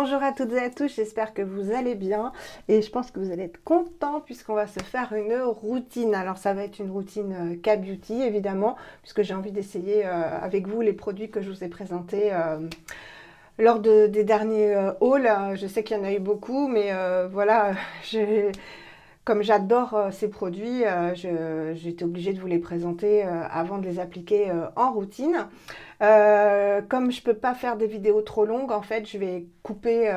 Bonjour à toutes et à tous, j'espère que vous allez bien et je pense que vous allez être contents puisqu'on va se faire une routine. Alors ça va être une routine K-Beauty évidemment, puisque j'ai envie d'essayer avec vous les produits que je vous ai présentés lors des derniers hauls. Je sais qu'il y en a eu beaucoup, mais voilà, comme j'adore ces produits, j'étais obligée de vous les présenter avant de les appliquer en routine. Comme je ne peux pas faire des vidéos trop longues, en fait, je vais couper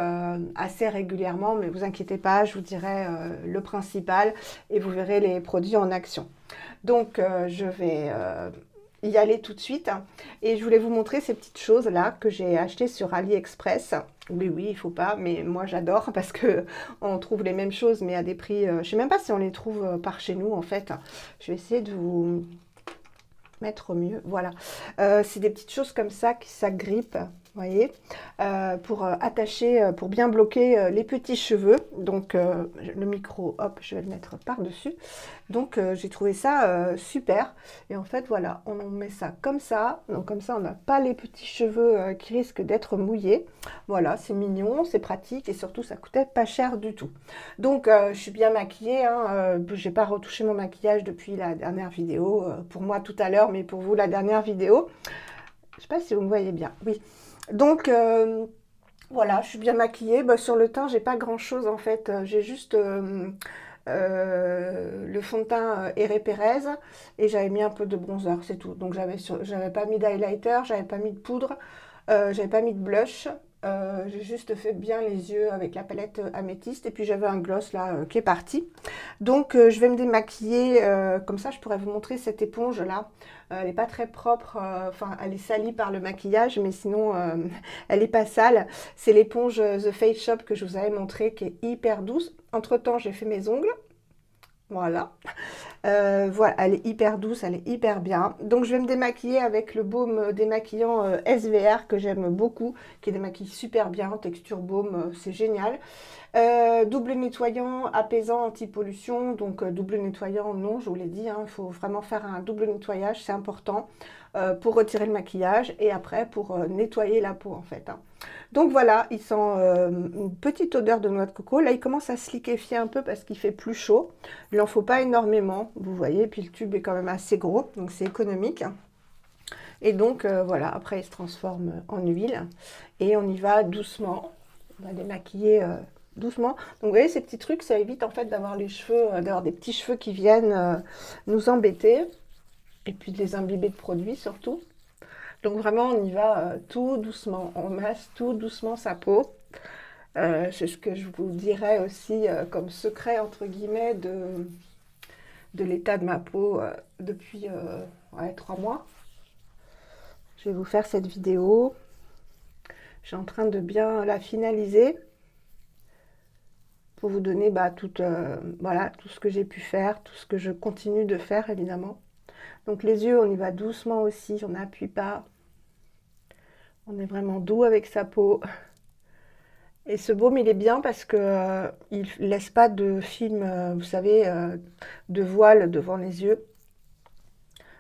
assez régulièrement, mais vous inquiétez pas, je vous dirai le principal et vous verrez les produits en action. Donc, je vais y aller tout de suite et je voulais vous montrer ces petites choses-là que j'ai achetées sur AliExpress. Oui, oui, il faut pas, mais moi j'adore parce que on trouve les mêmes choses, mais à des prix. Je sais même pas si on les trouve par chez nous en fait. Je vais essayer de vous mettre au mieux. Voilà. C'est des petites choses comme ça qui s'agrippent, vous voyez, pour attacher, pour bien bloquer les petits cheveux. Donc, le micro, hop, je vais le mettre par-dessus. Donc, j'ai trouvé ça super. Et en fait, voilà, on en met ça comme ça. Donc, comme ça, on n'a pas les petits cheveux qui risquent d'être mouillés. Voilà, c'est mignon, c'est pratique et surtout, ça coûtait pas cher du tout. Donc, je suis bien maquillée. Hein, j'ai pas retouché mon maquillage depuis la dernière vidéo. Pour moi, tout à l'heure, mais pour vous, la dernière vidéo. Je sais pas si vous me voyez bien. Oui. Donc, voilà, je suis bien maquillée. Bah, sur le teint, j'ai pas grand-chose en fait. J'ai juste le fond de teint Herré Pérez et j'avais mis un peu de bronzer, c'est tout. Donc, j'avais pas mis d'highlighter, j'avais pas mis de poudre, j'avais pas mis de blush. J'ai juste fait bien les yeux avec la palette améthyste et puis j'avais un gloss là qui est parti. Donc je vais me démaquiller, comme ça je pourrais vous montrer cette éponge là. Elle n'est pas très propre, enfin elle est salie par le maquillage, mais sinon elle n'est pas sale. C'est l'éponge The Face Shop que je vous avais montré qui est hyper douce. Entre temps j'ai fait mes ongles. Voilà. Voilà, elle est hyper douce, elle est hyper bien. Donc je vais me démaquiller avec le baume démaquillant SVR que j'aime beaucoup, qui démaquille super bien, texture baume, c'est génial. Double nettoyant, apaisant, anti-pollution. Donc double nettoyant, non, je vous l'ai dit, hein, il faut vraiment faire un double nettoyage, c'est important pour retirer le maquillage et après pour nettoyer la peau en fait. Hein. Donc voilà, il sent une petite odeur de noix de coco. Là, il commence à se liquéfier un peu parce qu'il fait plus chaud. Il n'en faut pas énormément, vous voyez. Puis le tube est quand même assez gros, donc c'est économique. Et donc voilà, après il se transforme en huile et on y va doucement. On va démaquiller doucement. Donc vous voyez, ces petits trucs, ça évite en fait d'avoir les cheveux, d'avoir des petits cheveux qui viennent nous embêter et puis de les imbiber de produits surtout. Donc vraiment, on y va tout doucement. On masse tout doucement sa peau. C'est ce que je vous dirais aussi comme secret, entre guillemets, de l'état de ma peau depuis ouais, 3 mois. Je vais vous faire cette vidéo. Je suis en train de bien la finaliser pour vous donner voilà, tout ce que j'ai pu faire, tout ce que je continue de faire, évidemment. Donc les yeux, on y va doucement aussi, on n'appuie pas. On est vraiment doux avec sa peau. Et ce baume, il est bien parce que il laisse pas de film, vous savez, de voile devant les yeux.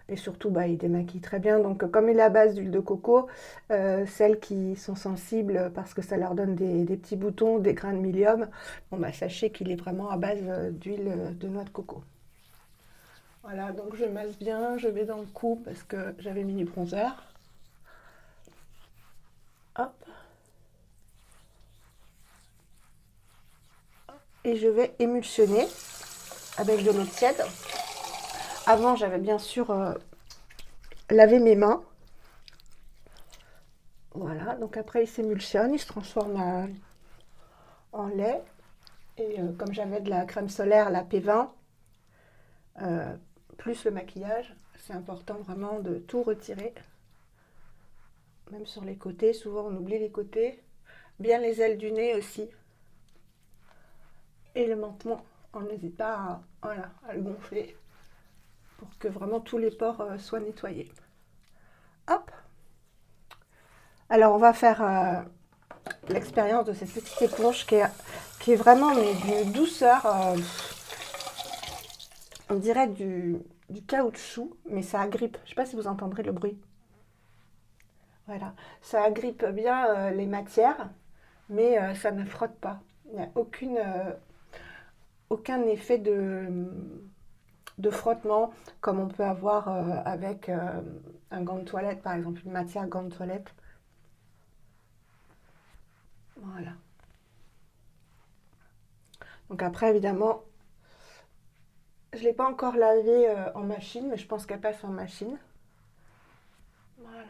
Et surtout, bah, il démaquille très bien. Donc, comme il est à base d'huile de coco, celles qui sont sensibles parce que ça leur donne des petits boutons, des grains de milium, bon, bah, sachez qu'il est vraiment à base d'huile de noix de coco. Voilà, donc je masse bien, je mets dans le cou parce que j'avais mis du bronzer. Hop. Et je vais émulsionner avec de l'eau tiède. Avant, j'avais bien sûr lavé mes mains. Voilà, donc après, il s'émulsionne, il se transforme en lait. Et comme j'avais de la crème solaire, la P20, euh, plus le maquillage, c'est important vraiment de tout retirer. Même sur les côtés, souvent on oublie les côtés. Bien les ailes du nez aussi. Et le menton, on n'hésite pas voilà, à le gonfler pour que vraiment tous les pores soient nettoyés. Hop. Alors on va faire l'expérience de cette petite éponge qui est vraiment d'une douceur, on dirait du caoutchouc, mais ça agrippe. Je ne sais pas si vous entendrez le bruit. Voilà, ça agrippe bien les matières mais ça ne frotte pas. Il n'y a aucun effet de frottement comme on peut avoir avec un gant de toilette, par exemple, une matière gant de toilette. Voilà. Donc après, évidemment, je ne l'ai pas encore lavé en machine, mais je pense qu'elle passe en machine. Voilà.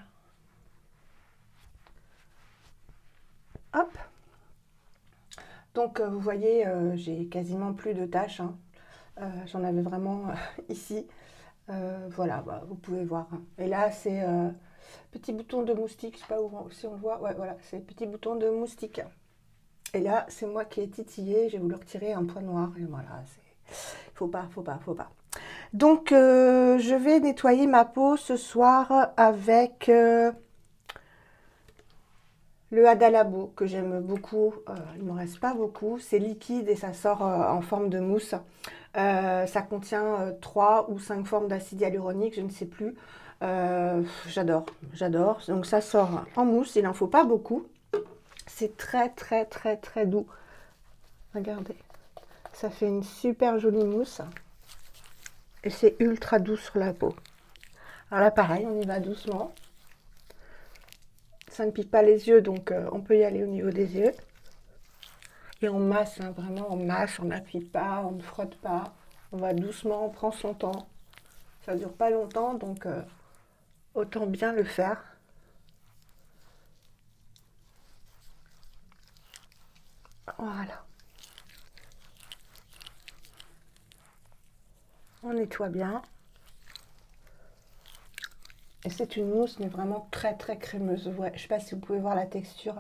Hop. Donc vous voyez, j'ai quasiment plus de taches, hein. J'en avais vraiment ici. Voilà, bah, vous pouvez voir, hein. Et là, c'est petit bouton de moustique. Je sais pas si on le voit. Ouais, voilà, c'est petit bouton de moustique. Et là, c'est moi qui ai titillé. J'ai voulu retirer un point noir. Et voilà, faut pas, faut pas, faut pas. Donc, je vais nettoyer ma peau ce soir avec le Hadalabo que j'aime beaucoup. Il ne me reste pas beaucoup. C'est liquide et ça sort en forme de mousse. Ça contient 3 ou 5 formes d'acide hyaluronique, je ne sais plus. J'adore, j'adore. Donc ça sort en mousse, il n'en faut pas beaucoup. C'est très très très très doux. Regardez, ça fait une super jolie mousse. Et c'est ultra doux sur la peau. Alors là pareil, on y va doucement. Ça ne pique pas les yeux, donc on peut y aller au niveau des yeux. Et on masse, hein, vraiment on masse, on n'appuie pas, on ne frotte pas. On va doucement, on prend son temps. Ça dure pas longtemps, donc autant bien le faire. Voilà. On nettoie bien. Et c'est une mousse, mais vraiment très très crémeuse. Ouais, je ne sais pas si vous pouvez voir la texture.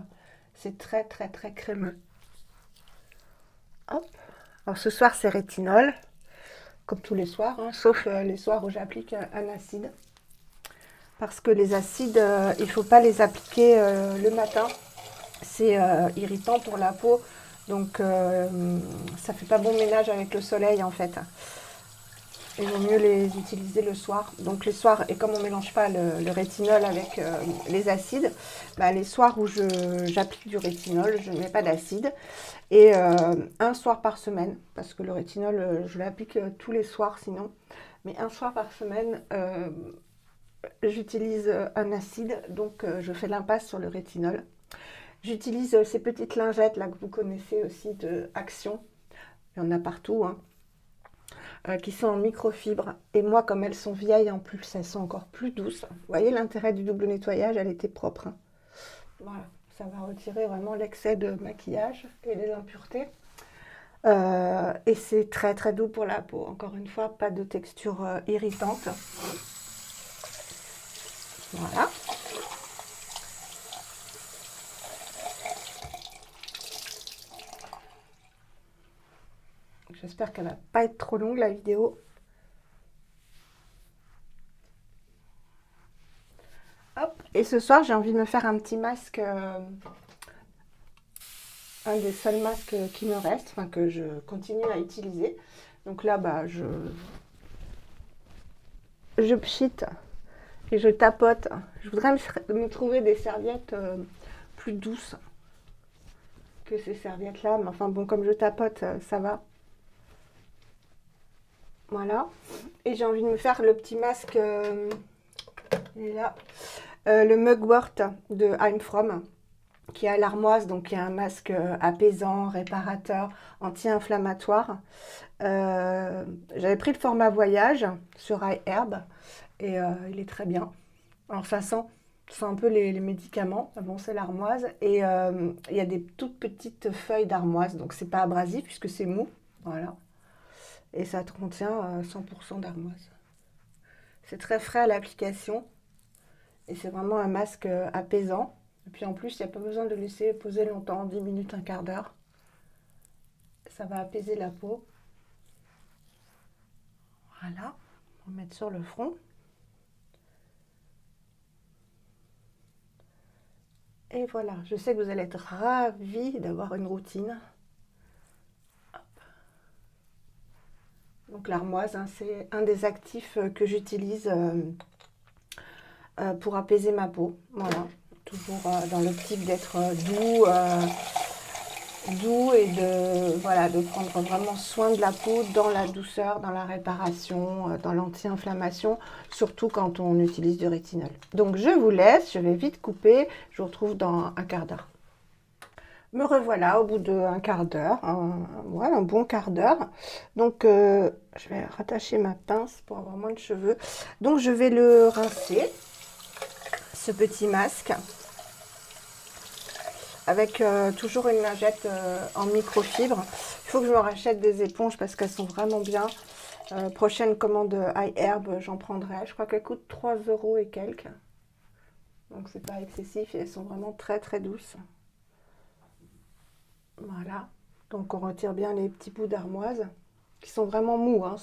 C'est très très très crémeux. Hop. Alors ce soir, c'est rétinol, comme tous les soirs, hein, sauf les soirs où j'applique un acide. Parce que les acides, il ne faut pas les appliquer le matin. C'est irritant pour la peau. Donc ça fait pas bon ménage avec le soleil en fait. Il vaut mieux les utiliser le soir. Donc les soirs, et comme on ne mélange pas le rétinol avec les acides, bah, les soirs où j'applique du rétinol, je ne mets pas d'acide. Et un soir par semaine, parce que le rétinol, je l'applique tous les soirs sinon. Mais un soir par semaine, j'utilise un acide, donc je fais l'impasse sur le rétinol. J'utilise ces petites lingettes là que vous connaissez aussi de Action. Il y en a partout, hein. Qui sont en microfibre. Et moi, comme elles sont vieilles en plus, elles sont encore plus douces. Vous voyez l'intérêt du double nettoyage, elle était propre, hein. Voilà, ça va retirer vraiment l'excès de maquillage et les impuretés. Et c'est très très doux pour la peau. Encore une fois, pas de texture irritante. Voilà. J'espère qu'elle va pas être trop longue la vidéo. Hop. Et ce soir, j'ai envie de me faire un petit masque, un des seuls masques qui me restent, enfin que je continue à utiliser. Donc là, bah, je pchite et je tapote. Je voudrais me trouver des serviettes plus douces que ces serviettes-là. Mais enfin bon, comme je tapote, ça va. Voilà. Et j'ai envie de me faire le petit masque, il est là, le Mugwort de I'm From, qui est à l'armoise, donc qui est un masque apaisant, réparateur, anti-inflammatoire. J'avais pris le format voyage sur iHerb et il est très bien. Alors ça sent un peu les médicaments. Bon, c'est l'armoise et il y a des toutes petites feuilles d'armoise, donc c'est pas abrasif puisque c'est mou. Voilà. Et ça contient 100% d'armoise. C'est très frais à l'application et c'est vraiment un masque apaisant. Et puis en plus, il n'y a pas besoin de laisser poser longtemps, 10 minutes, un quart d'heure. Ça va apaiser la peau. Voilà, on va mettre sur le front. Et voilà, je sais que vous allez être ravis d'avoir une routine. Hop. Donc l'armoise, hein, c'est un des actifs que j'utilise pour apaiser ma peau. Voilà. toujours dans l'optique d'être doux et voilà, de prendre vraiment soin de la peau dans la douceur, dans la réparation, dans l'anti-inflammation, surtout quand on utilise du rétinol. Donc je vous laisse, je vais vite couper, je vous retrouve dans un quart d'heure. Me revoilà au bout d'un quart d'heure, un bon quart d'heure. Donc je vais rattacher ma pince pour avoir moins de cheveux. Donc je vais le rincer, ce petit masque, avec toujours une lingette en microfibre. Il faut que je me rachète des éponges parce qu'elles sont vraiment bien. Prochaine commande iHerb, j'en prendrai. Je crois qu'elles coûtent 3 € et quelques. Donc c'est pas excessif et elles sont vraiment très très douces. Voilà. Donc on retire bien les petits bouts d'armoise qui sont vraiment mous. Hein.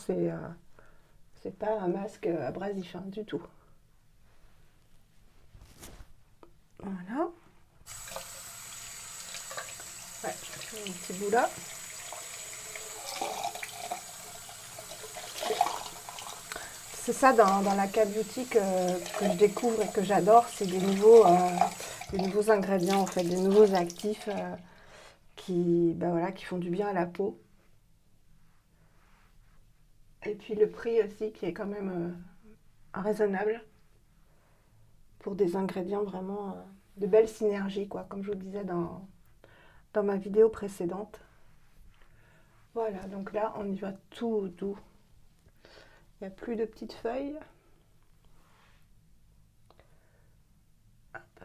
C'est pas un masque abrasif hein, du tout. Voilà. Ouais, je fais un petit bout là. C'est ça dans la K-Beauty que je découvre et que j'adore, c'est des nouveaux ingrédients en fait, des nouveaux actifs qui font du bien à la peau. Et puis le prix aussi qui est quand même raisonnable pour des ingrédients vraiment de belle synergie, quoi, comme je vous le disais dans ma vidéo précédente. Voilà, donc là on y va tout doux. Il n'y a plus de petites feuilles. Hop.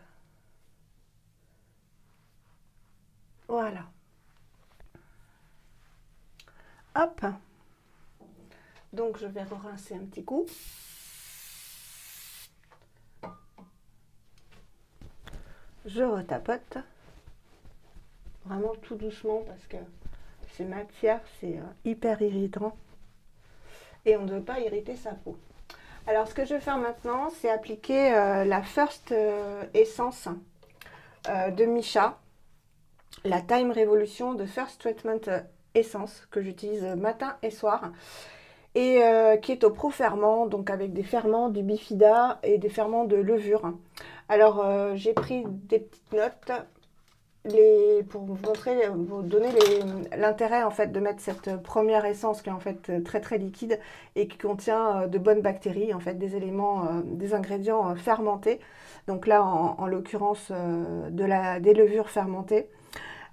Voilà. Hop. Donc je vais rincer un petit coup. Je retapote. Vraiment tout doucement parce que ces matières, c'est hyper irritant. Et on ne veut pas irriter sa peau. Alors ce que je vais faire maintenant, c'est appliquer la First Essence de Missha. La Time Revolution de First Treatment Essence que j'utilise matin et soir. Et qui est au pro-ferment, donc avec des ferments du bifida et des ferments de levure. Alors j'ai pris des petites notes pour vous montrer, vous donner l'intérêt en fait de mettre cette première essence qui est en fait très très liquide et qui contient de bonnes bactéries, en fait des éléments, des ingrédients fermentés. Donc là en l'occurrence des levures fermentées.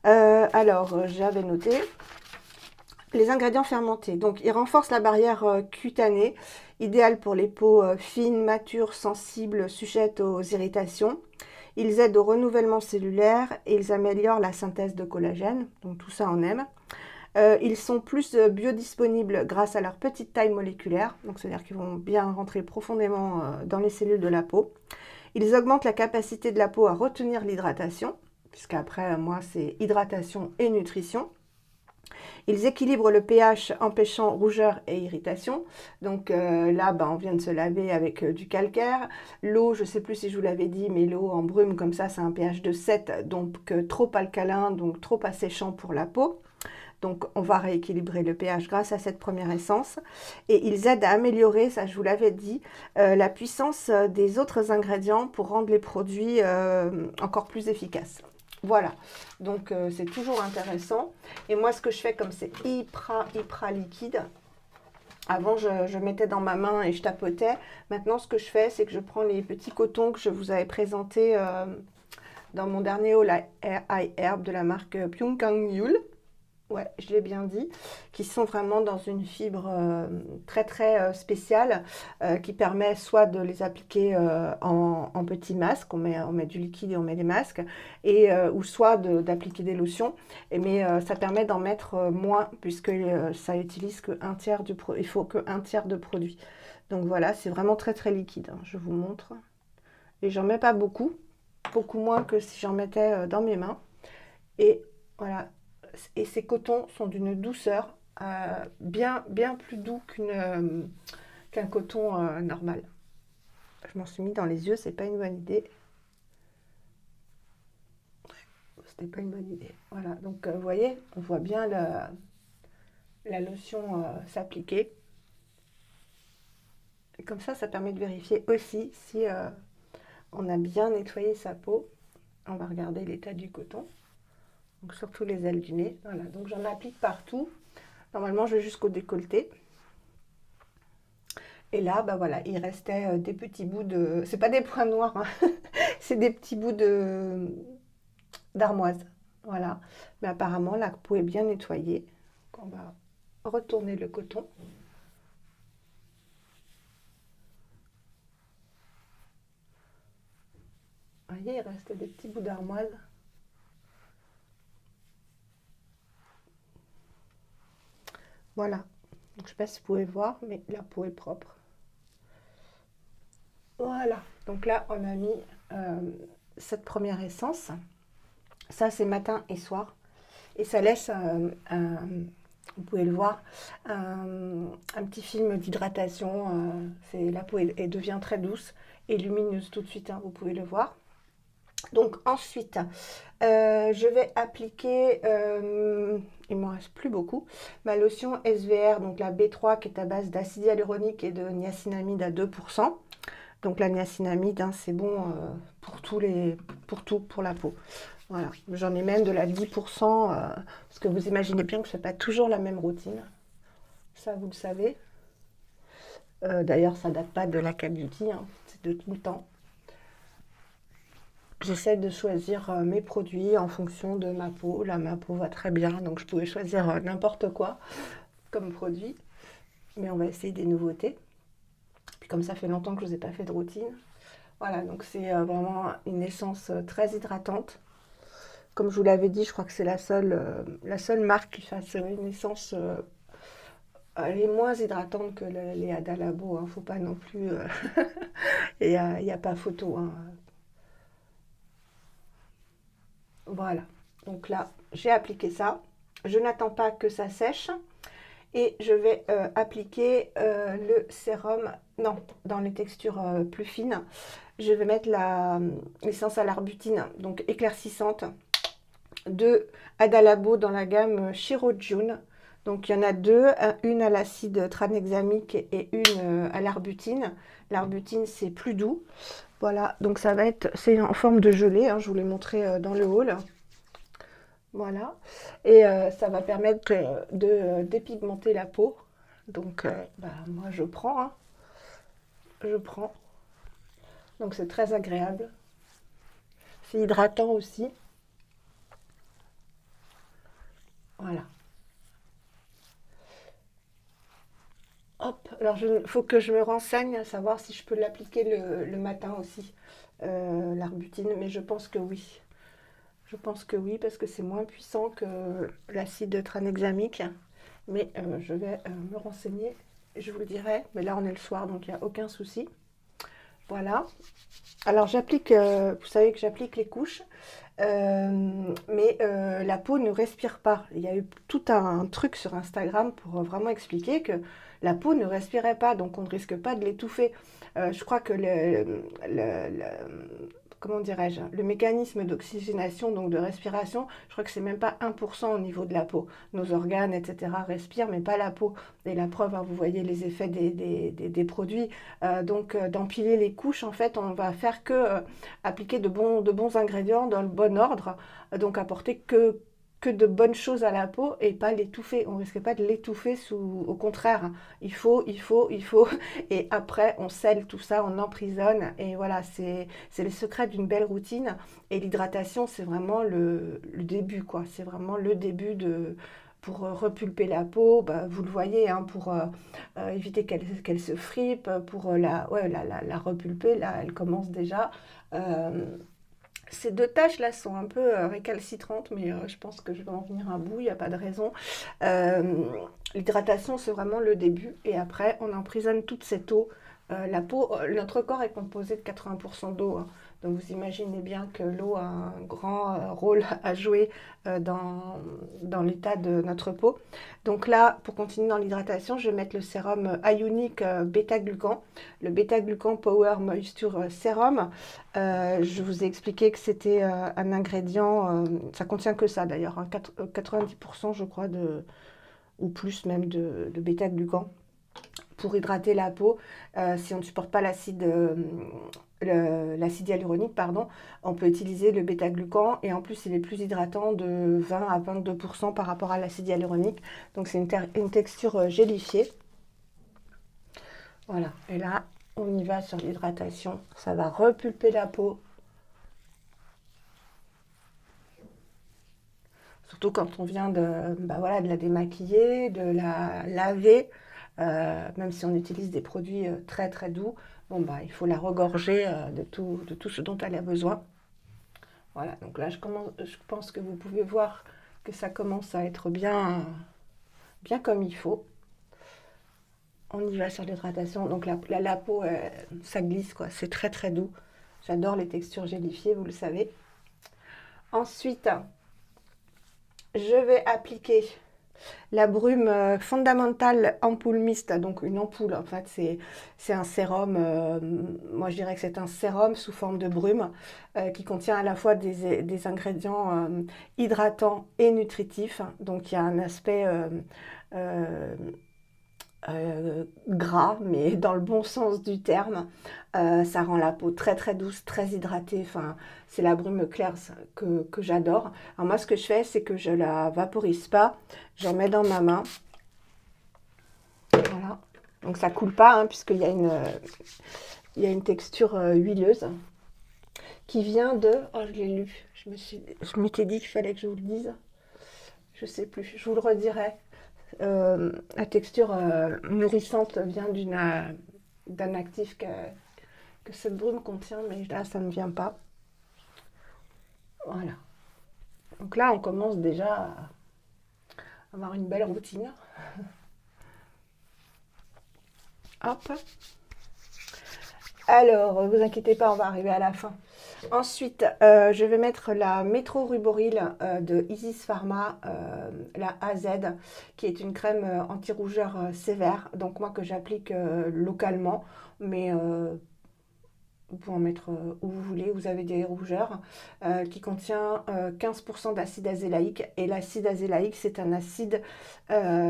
Alors j'avais noté les ingrédients fermentés. Donc ils renforcent la barrière cutanée, idéal pour les peaux fines, matures, sensibles, sujettes aux irritations. Ils aident au renouvellement cellulaire et ils améliorent la synthèse de collagène. Donc tout ça on aime. Ils sont plus biodisponibles grâce à leur petite taille moléculaire. Donc c'est-à-dire qu'ils vont bien rentrer profondément dans les cellules de la peau. Ils augmentent la capacité de la peau à retenir l'hydratation, puisqu'après moi c'est hydratation et nutrition. Ils équilibrent le pH empêchant rougeur et irritation. Donc là, on vient de se laver avec du calcaire. L'eau, je ne sais plus si je vous l'avais dit, mais l'eau en brume comme ça, c'est un pH de 7, donc trop alcalin, donc trop asséchant pour la peau. Donc on va rééquilibrer le pH grâce à cette première essence. Et ils aident à améliorer, ça je vous l'avais dit, la puissance des autres ingrédients pour rendre les produits encore plus efficaces. Voilà, donc c'est toujours intéressant. Et moi, ce que je fais, comme c'est hyper liquide, avant je mettais dans ma main et je tapotais. Maintenant, ce que je fais, c'est que je prends les petits cotons que je vous avais présentés dans mon dernier haul iHerb de la marque Pyongkang Yul. Ouais, je l'ai bien dit, qui sont vraiment dans une fibre très très spéciale qui permet soit de les appliquer en petits masques, on met du liquide et on met des masques, ou soit d'appliquer des lotions, mais ça permet d'en mettre moins puisque ça utilise qu'un tiers du produit, il faut qu'un tiers de produit. Donc voilà, c'est vraiment très très liquide, hein, je vous montre. Et j'en mets pas beaucoup, beaucoup moins que si j'en mettais dans mes mains. Et voilà. Et ces cotons sont d'une douceur bien plus doux qu'un coton normal. Je m'en suis mis dans les yeux, c'est pas une bonne idée. C'était pas une bonne idée. Voilà, donc vous voyez, on voit bien la lotion s'appliquer. Et comme ça permet de vérifier aussi si on a bien nettoyé sa peau. On va regarder l'état du coton. Donc surtout les ailes du nez. Voilà, donc j'en applique partout. Normalement, je vais jusqu'au décolleté. Et là, bah voilà, il restait des petits bouts de... C'est pas des points noirs, hein. C'est des petits bouts de d'armoise. Voilà. Mais apparemment, la peau est bien nettoyée. Donc, on va retourner le coton. Vous voyez, il reste des petits bouts d'armoise. Voilà. Donc, je ne sais pas si vous pouvez voir, mais la peau est propre. Voilà. Donc là, on a mis cette première essence. Ça, c'est matin et soir. Et ça laisse, vous pouvez le voir, un petit film d'hydratation. La peau elle devient très douce et lumineuse tout de suite, hein, vous pouvez le voir. Donc ensuite, je vais appliquer, il ne m'en reste plus beaucoup, ma lotion SVR, donc la B3 qui est à base d'acide hyaluronique et de niacinamide à 2%. Donc la niacinamide, hein, c'est bon pour tout, pour la peau. Voilà, j'en ai même de la 10%, parce que vous imaginez bien que je ne fais pas toujours la même routine. Ça, vous le savez. D'ailleurs, ça ne date pas de la K-Beauty, hein, c'est de tout le temps. J'essaie de choisir mes produits en fonction de ma peau. Là, ma peau va très bien, donc je pouvais choisir n'importe quoi comme produit. Mais on va essayer des nouveautés. Puis comme ça fait longtemps que je ne vous ai pas fait de routine. Voilà, donc c'est vraiment une essence très hydratante. Comme je vous l'avais dit, je crois que c'est la seule marque qui fasse une essence. Elle est moins hydratante que les Ada Labo. Hein. Faut pas non plus. Il n'y a pas photo. Hein. Voilà. Donc là, j'ai appliqué ça. Je n'attends pas que ça sèche. Et je vais appliquer le sérum. Non, dans les textures plus fines. Je vais mettre l'essence à l'arbutine, donc éclaircissante, de Ada Labo dans la gamme Shiro June. Donc il y en a deux, une à l'acide tranexamique et une à l'arbutine. L'arbutine c'est plus doux. Voilà, donc ça va être, c'est en forme de gelée, hein, je vous l'ai montré dans le haul. Voilà, et ça va permettre de dépigmenter la peau. Donc bah, moi je prends, hein. Je prends. Donc c'est très agréable. C'est hydratant aussi. Voilà. Hop, alors il faut que je me renseigne à savoir si je peux l'appliquer le matin aussi, l'arbutine, mais je pense que oui. Je pense que oui, parce que c'est moins puissant que l'acide tranexamique. Mais je vais me renseigner, je vous le dirai. Mais là, on est le soir, donc il n'y a aucun souci. Voilà. Alors, j'applique, vous savez que j'applique les couches, mais la peau ne respire pas. Il y a eu tout un truc sur Instagram pour vraiment expliquer que la peau ne respirait pas, donc on ne risque pas de l'étouffer. Je crois que comment dirais-je, le mécanisme d'oxygénation, donc de respiration, je crois que c'est même pas 1% au niveau de la peau. Nos organes, etc. respirent, mais pas la peau. Et la preuve, hein, vous voyez les effets des produits. Donc d'empiler les couches, en fait, on va faire que appliquer de bons ingrédients dans le bon ordre, donc apporter que de bonnes choses à la peau et pas l'étouffer. On ne risque pas de l'étouffer au contraire. Il faut. Et après, on scelle tout ça, on emprisonne. Et voilà, c'est le secret d'une belle routine. Et l'hydratation, c'est vraiment le début, quoi. C'est vraiment le début pour repulper la peau, bah, vous le voyez, hein, pour éviter qu'elle se fripe, pour la repulper, là, elle commence déjà. Ces deux tâches-là sont un peu récalcitrantes, mais je pense que je vais en venir à bout, il n'y a pas de raison. L'hydratation, c'est vraiment le début, et après, on emprisonne toute cette eau. La peau, notre corps est composé de 80% d'eau, hein. Donc vous imaginez bien que l'eau a un grand rôle à jouer dans l'état de notre peau. Donc là, pour continuer dans l'hydratation, je vais mettre le sérum Ionic Beta-Glucan, le Beta-Glucan Power Moisture Serum. Je vous ai expliqué que c'était un ingrédient, ça contient que ça d'ailleurs, hein, 90% je crois, ou plus même de bêta-glucan pour hydrater la peau si on ne supporte pas l'acide l'acide hyaluronique, pardon, on peut utiliser le bêta-glucan et en plus il est plus hydratant de 20 à 22% par rapport à l'acide hyaluronique. Donc c'est une texture gélifiée. Voilà, et là on y va sur l'hydratation, ça va repulper la peau. Surtout quand on vient voilà, de la démaquiller, de la laver, même si on utilise des produits très très doux, bon, il faut la regorger de tout ce dont elle a besoin. Voilà, donc là je pense que vous pouvez voir que ça commence à être bien comme il faut. On y va sur l'hydratation. Donc la peau, ça glisse, quoi. C'est très très doux. J'adore les textures gélifiées, vous le savez. Ensuite, je vais appliquer la brume fondamentale ampoule mist, donc une ampoule, en fait, c'est un sérum, moi je dirais que c'est un sérum sous forme de brume qui contient à la fois des ingrédients hydratants et nutritifs. Donc il y a un aspect euh, gras, mais dans le bon sens du terme. Ça rend la peau très très douce, très hydratée. Enfin, c'est la brume claire que j'adore. Alors moi, ce que je fais, c'est que je la vaporise pas. J'en mets dans ma main. Voilà. Donc ça coule pas, hein, puisqu'il y a il y a une texture huileuse qui vient de... Oh, je l'ai lu. Je m'étais dit qu'il fallait que je vous le dise. Je sais plus. Je vous le redirai. La texture nourrissante vient d'un actif que cette brume contient, mais là, ça ne vient pas. Voilà. Donc là, on commence déjà à avoir une belle routine. Hop. Alors, vous inquiétez pas, on va arriver à la fin. Ensuite, je vais mettre la Metro Ruboril de Isis Pharma, la AZ, qui est une crème anti-rougeur sévère. Donc moi que j'applique localement, mais vous pouvez en mettre où vous voulez. Vous avez des rougeurs qui contient 15% d'acide azélaïque. Et l'acide azélaïque, c'est un acide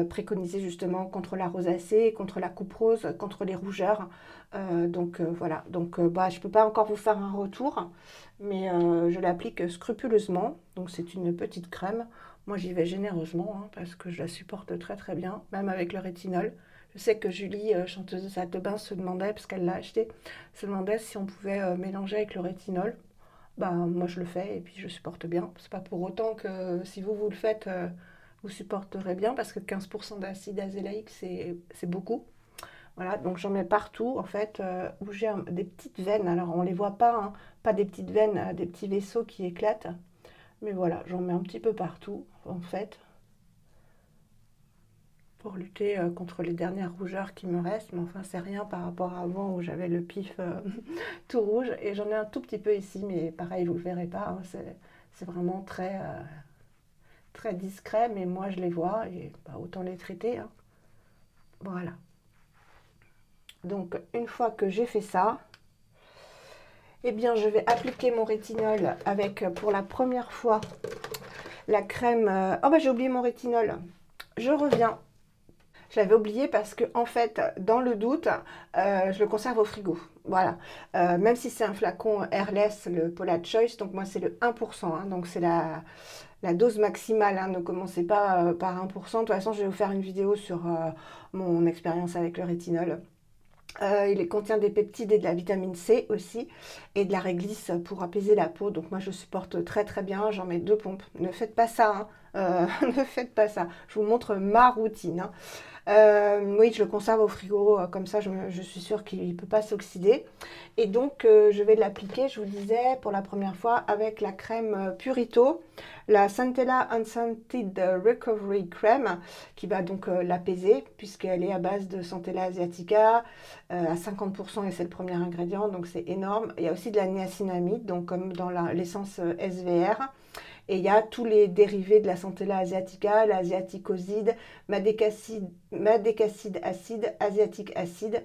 préconisé justement contre la rosacée, contre la coupe rose, contre les rougeurs. Voilà, donc je ne peux pas encore vous faire un retour, mais je l'applique scrupuleusement. Donc c'est une petite crème. Moi j'y vais généreusement hein, parce que je la supporte très très bien, même avec le rétinol. Je sais que Julie, chanteuse de salle de bain, se demandait, parce qu'elle l'a acheté, se demandait si on pouvait mélanger avec le rétinol. Moi je le fais et puis je supporte bien. C'est pas pour autant que si vous le faites, vous supporterez bien parce que 15% d'acide azélaïque c'est beaucoup. Voilà, donc j'en mets partout en fait où j'ai des petites veines. Alors on les voit pas, hein, pas des petites veines, des petits vaisseaux qui éclatent. Mais voilà, j'en mets un petit peu partout en fait pour lutter contre les dernières rougeurs qui me restent. Mais enfin, c'est rien par rapport à avant où j'avais le pif tout rouge. Et j'en ai un tout petit peu ici, mais pareil, vous ne le verrez pas. Hein, c'est vraiment très discret, mais moi je les vois et autant les traiter. Hein. Voilà. Donc, une fois que j'ai fait ça, eh bien, je vais appliquer mon rétinol avec, pour la première fois, la crème... j'ai oublié mon rétinol. Je reviens. Je l'avais oublié parce que, en fait, dans le doute, je le conserve au frigo. Voilà. Même si c'est un flacon Airless, le Paula Choice, donc moi, c'est le 1%. Hein, donc, c'est la dose maximale. Hein, ne commencez pas par 1%. De toute façon, je vais vous faire une vidéo sur mon expérience avec le rétinol. Il contient des peptides et de la vitamine C aussi et de la réglisse pour apaiser la peau. Donc moi je supporte très très bien, j'en mets 2 pompes. Ne faites pas ça, hein. Ne faites pas ça. Je vous montre ma routine. Hein. Oui, je le conserve au frigo, comme ça je suis sûre qu'il ne peut pas s'oxyder. Et donc je vais l'appliquer, je vous le disais, pour la première fois avec la crème Purito, la Centella Unscented Recovery Crème, qui va donc l'apaiser, puisqu'elle est à base de Centella asiatica, à 50% et c'est le premier ingrédient, donc c'est énorme. Il y a aussi de la niacinamide, donc comme dans l'essence SVR. Et il y a tous les dérivés de la Centella asiatica, l'asiaticoside, madécacide acide, asiatique acide,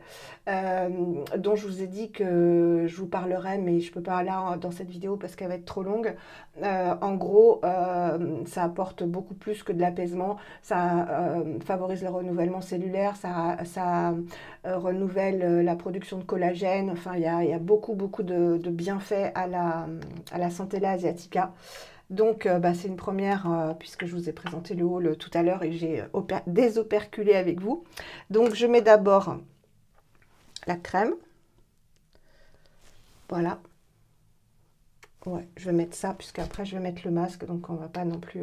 dont je vous ai dit que je vous parlerai, mais je ne peux pas là dans cette vidéo parce qu'elle va être trop longue. En gros, ça apporte beaucoup plus que de l'apaisement, ça favorise le renouvellement cellulaire, ça renouvelle la production de collagène, enfin il y a beaucoup de bienfaits à la Centella asiatica. Donc c'est une première puisque je vous ai présenté le haul tout à l'heure et j'ai désoperculé avec vous. Donc je mets d'abord la crème. Voilà. Ouais, je vais mettre ça puisqu'après je vais mettre le masque, donc on va pas non plus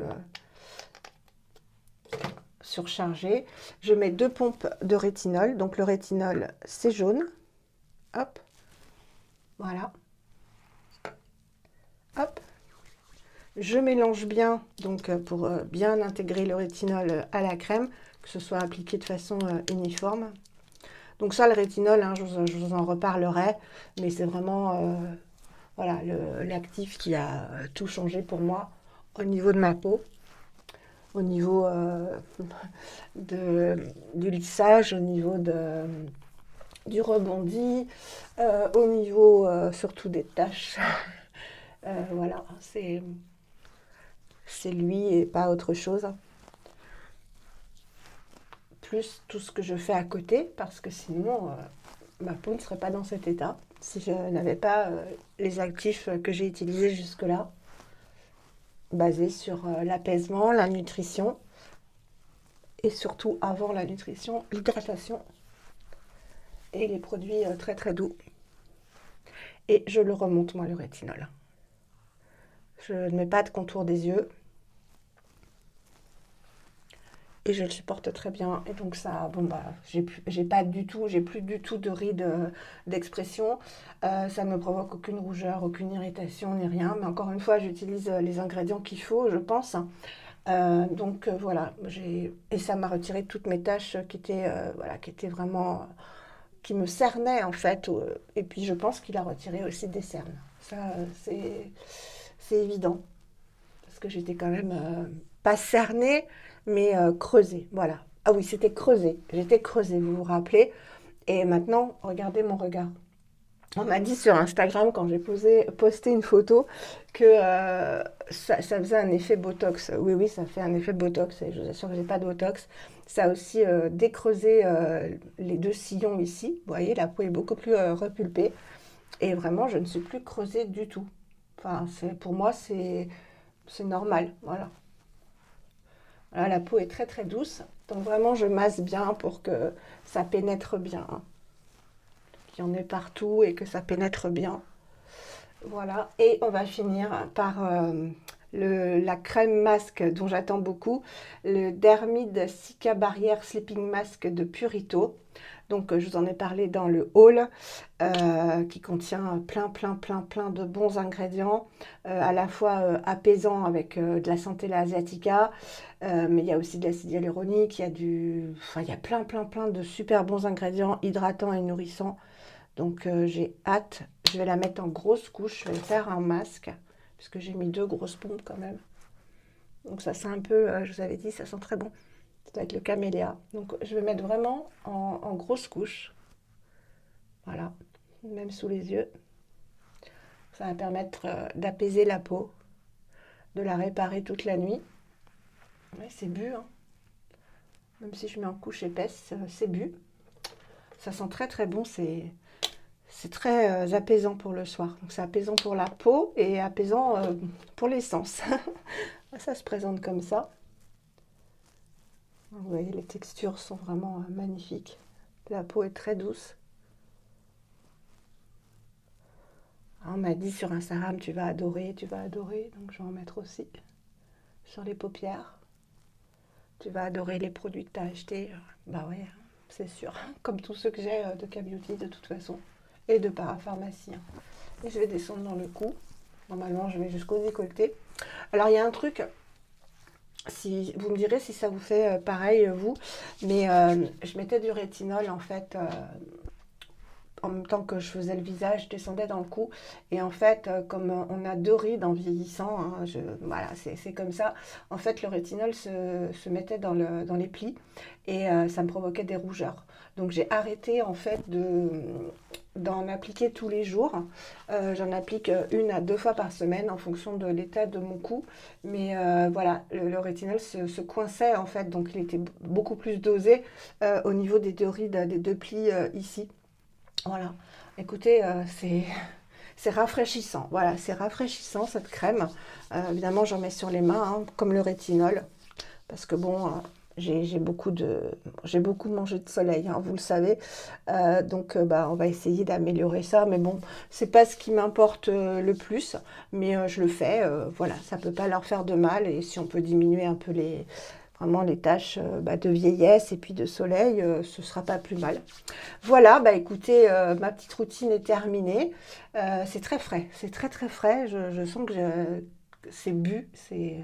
surcharger. Je mets 2 pompes de rétinol. Donc le rétinol c'est jaune. Hop. Voilà. Hop. Je mélange bien, donc pour bien intégrer le rétinol à la crème, que ce soit appliqué de façon uniforme. Donc ça, le rétinol, hein, je vous en reparlerai, mais c'est vraiment voilà, l'actif qui a tout changé pour moi au niveau de ma peau, au niveau du lissage, au niveau du rebondi, au niveau surtout des taches. Voilà, c'est lui et pas autre chose. Plus tout ce que je fais à côté, parce que sinon, ma peau ne serait pas dans cet état si je n'avais pas les actifs que j'ai utilisés jusque-là, basés sur l'apaisement, la nutrition, et surtout avant la nutrition, l'hydratation, et les produits très très doux. Et je le remonte, moi, le rétinol. Je ne mets pas de contour des yeux. Et je le supporte très bien. Et donc ça, bon bah, j'ai plus du tout de rides d'expression. Ça ne me provoque aucune rougeur, aucune irritation, ni rien. Mais encore une fois, j'utilise les ingrédients qu'il faut, je pense. Donc voilà, et ça m'a retiré toutes mes taches voilà, qui étaient vraiment, qui me cernaient en fait. Et puis je pense qu'il a retiré aussi des cernes. Ça, c'est évident. Parce que j'étais quand même pas cernée, mais creusée. Voilà. Ah oui, c'était creusé. J'étais creusée, vous vous rappelez. Et maintenant, regardez mon regard. On m'a dit sur Instagram, quand j'ai posté une photo, que ça faisait un effet Botox. Oui, oui, ça fait un effet Botox. Et je vous assure que je n'ai pas de Botox. Ça a aussi décreusé les 2 sillons ici. Vous voyez, la peau est beaucoup plus repulpée. Et vraiment, je ne suis plus creusée du tout. Enfin, pour moi, c'est normal. Voilà. Voilà, la peau est très très douce. Donc vraiment, je masse bien pour que ça pénètre bien. Qu'il y en ait partout et que ça pénètre bien. Voilà. Et on va finir par la crème masque dont j'attends beaucoup. Le Dermide Cica Barrière Sleeping Mask de Purito. Donc je vous en ai parlé dans le haul qui contient plein de bons ingrédients, à la fois apaisants avec de la Centella asiatica, mais il y a aussi de l'acide hyaluronique, il y a plein de super bons ingrédients hydratants et nourrissants. Donc j'ai hâte, je vais la mettre en grosse couche, je vais faire un masque, puisque j'ai mis 2 grosses pompes quand même. Donc ça sent un peu, je vous avais dit, ça sent très bon. C'est avec le camélia. Donc je vais mettre vraiment en grosse couche. Voilà, même sous les yeux. Ça va permettre d'apaiser la peau, de la réparer toute la nuit. Ouais, c'est bu, hein. Même si je mets en couche épaisse, c'est bu. Ça sent très très bon, c'est très apaisant pour le soir. Donc c'est apaisant pour la peau et apaisant pour les sens. Ça se présente comme ça. Vous voyez, les textures sont vraiment magnifiques. La peau est très douce. On m'a dit sur Instagram, tu vas adorer, donc je vais en mettre aussi sur les paupières. Tu vas adorer les produits que tu as achetés. Bah ouais, c'est sûr, comme tous ceux que j'ai de K-Beauty de toute façon, et de parapharmacie. Et je vais descendre dans le cou. Normalement, je vais jusqu'au décolleté. Alors, il y a un truc, si vous me direz si ça vous fait pareil, vous, mais je mettais du rétinol en fait en même temps que je faisais le visage, je descendais dans le cou. Et en fait, comme on a 2 rides en vieillissant, hein, voilà, c'est comme ça. En fait, le rétinol se mettait dans les plis et ça me provoquait des rougeurs. Donc j'ai arrêté en fait d'en appliquer tous les jours. J'en applique 1 à 2 fois par semaine en fonction de l'état de mon cou. Mais voilà, le rétinol se coinçait en fait, donc il était beaucoup plus dosé au niveau des 2 rides, des 2 plis ici. Voilà, écoutez, c'est rafraîchissant. Voilà, c'est rafraîchissant cette crème. Évidemment, j'en mets sur les mains, hein, comme le rétinol, parce que bon, j'ai beaucoup mangé de soleil, hein, vous le savez. Donc, bah, on va essayer d'améliorer ça. Mais bon, c'est pas ce qui m'importe le plus, mais je le fais. Voilà, ça peut pas leur faire de mal. Et si on peut diminuer un peu vraiment les taches bah, de vieillesse et puis de soleil, ce sera pas plus mal. Voilà, bah écoutez, ma petite routine est terminée. C'est très frais, c'est très très frais. Je sens que c'est bu, c'est...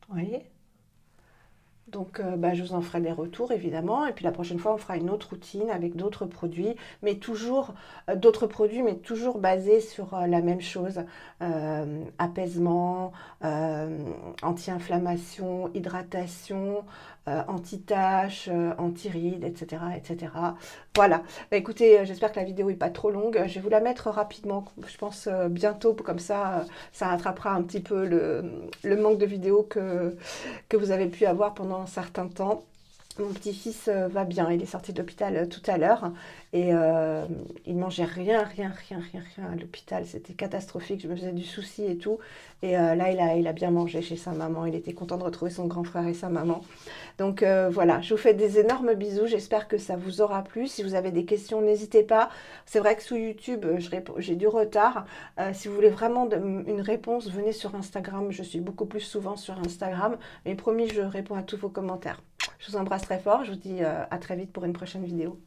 Vous voyez? Donc, bah, je vous en ferai des retours, évidemment. Et puis, la prochaine fois, on fera une autre routine avec d'autres produits, mais toujours basés sur la même chose. Apaisement, anti-inflammation, hydratation, anti-taches, anti-rides, etc., etc. Voilà. Bah, écoutez, j'espère que la vidéo n'est pas trop longue. Je vais vous la mettre rapidement, je pense bientôt, comme ça rattrapera un petit peu le manque de vidéos que vous avez pu avoir pendant un certain temps. Mon petit-fils va bien, il est sorti de l'hôpital tout à l'heure et il mangeait rien à l'hôpital, c'était catastrophique, je me faisais du souci et tout. Et là, il a bien mangé chez sa maman, il était content de retrouver son grand frère et sa maman. Donc voilà, je vous fais des énormes bisous, j'espère que ça vous aura plu. Si vous avez des questions, n'hésitez pas. C'est vrai que sous YouTube, j'ai du retard. Si vous voulez vraiment une réponse, venez sur Instagram, je suis beaucoup plus souvent sur Instagram. Mais promis, je réponds à tous vos commentaires. Je vous embrasse très fort, je vous dis à très vite pour une prochaine vidéo.